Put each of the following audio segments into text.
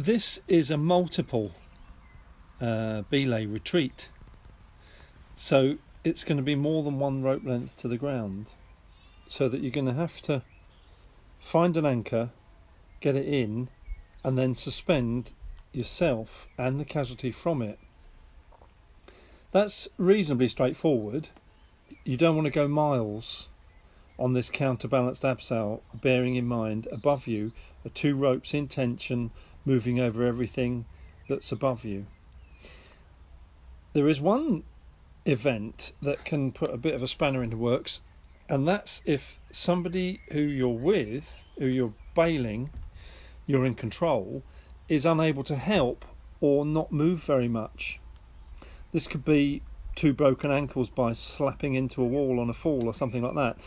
This is a multiple belay retreat, so it's going to be more than one rope length to the ground, so that you're going to have to find an anchor, get it in, and then suspend yourself and the casualty from it. That's reasonably straightforward. You don't want to go miles on this counterbalanced abseil, bearing in mind above you are two ropes in tension moving over everything that's above you. There is one event that can put a bit of a spanner into works, and that's if somebody who you're with, who you're bailing, you're in control, is unable to help or not move very much. This could be two broken ankles by slapping into a wall on a fall or something like that,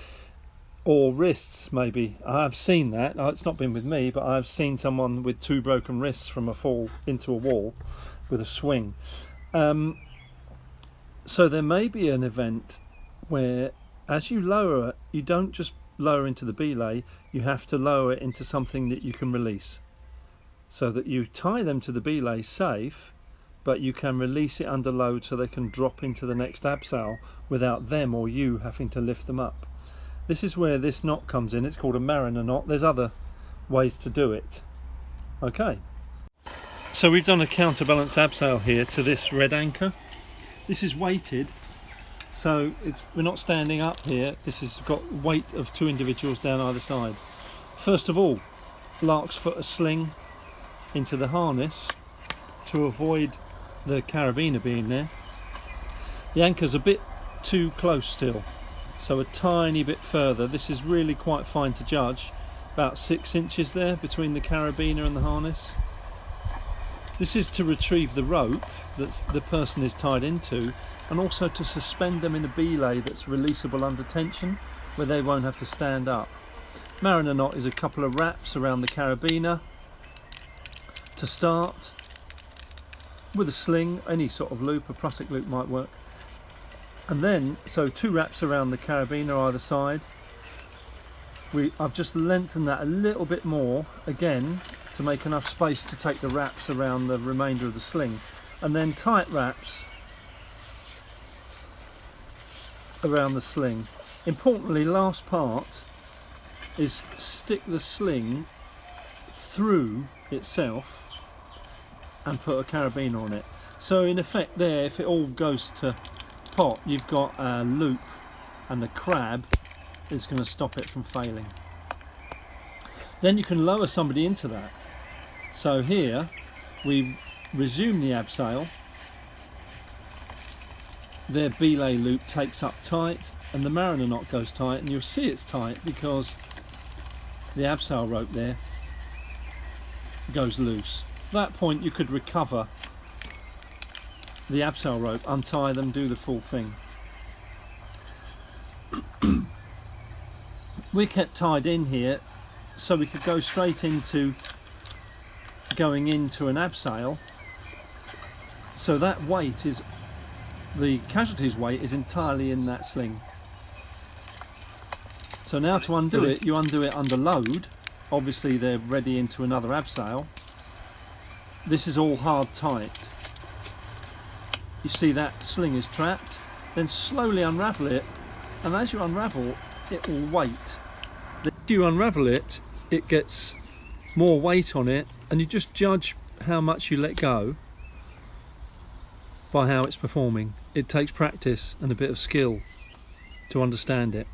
or wrists maybe. I've seen that. It's not been with me, but I've seen someone with two broken wrists from a fall into a wall with a swing. So there may be an event where as you lower it, you don't just lower into the belay, you have to lower it into something that you can release, so that you tie them to the belay safe, but you can release it under load so they can drop into the next abseil without them or you having to lift them up. This is where this knot comes in. It's called a mariner knot. There's other ways to do it. Okay, so we've done a counterbalance abseil here to this red anchor. This is weighted, so we're not standing up here. This has got weight of two individuals down either side. First of all, lark's foot a sling into the harness to avoid the carabiner being there. The anchor's a bit too close still, so a tiny bit further. This is really quite fine to judge, about 6 inches there between the carabiner and the harness. This is to retrieve the rope that the person is tied into, and also to suspend them in a belay that's releasable under tension, where they won't have to stand up. Mariner knot is a couple of wraps around the carabiner to start, with a sling, any sort of loop, a Prussic loop might work. And then, so 2 wraps around the carabiner either side. I've just lengthened that a little bit more, again, to make enough space to take the wraps around the remainder of the sling. And then tight wraps around the sling. Importantly, last part is stick the sling through itself and put a carabiner on it. So in effect there, if it all goes to pot, you've got a loop, and the crab is going to stop it from failing. Then you can lower somebody into that. So here we resume the abseil, their belay loop takes up tight and the mariner knot goes tight, and you'll see it's tight because the abseil rope there goes loose. At that point you could recover the abseil rope, untie them, do the full thing. We're kept tied in here so we could go straight into going into an abseil, so that weight is, the casualty's weight is entirely in that sling. So now to undo it, you undo it under load. Obviously they're ready into another abseil. This is all hard tight. You see that sling is trapped. Then slowly unravel it, and as you unravel, it will weight. If you unravel it, it gets more weight on it, and you just judge how much you let go by how it's performing. It takes practice and a bit of skill to understand it.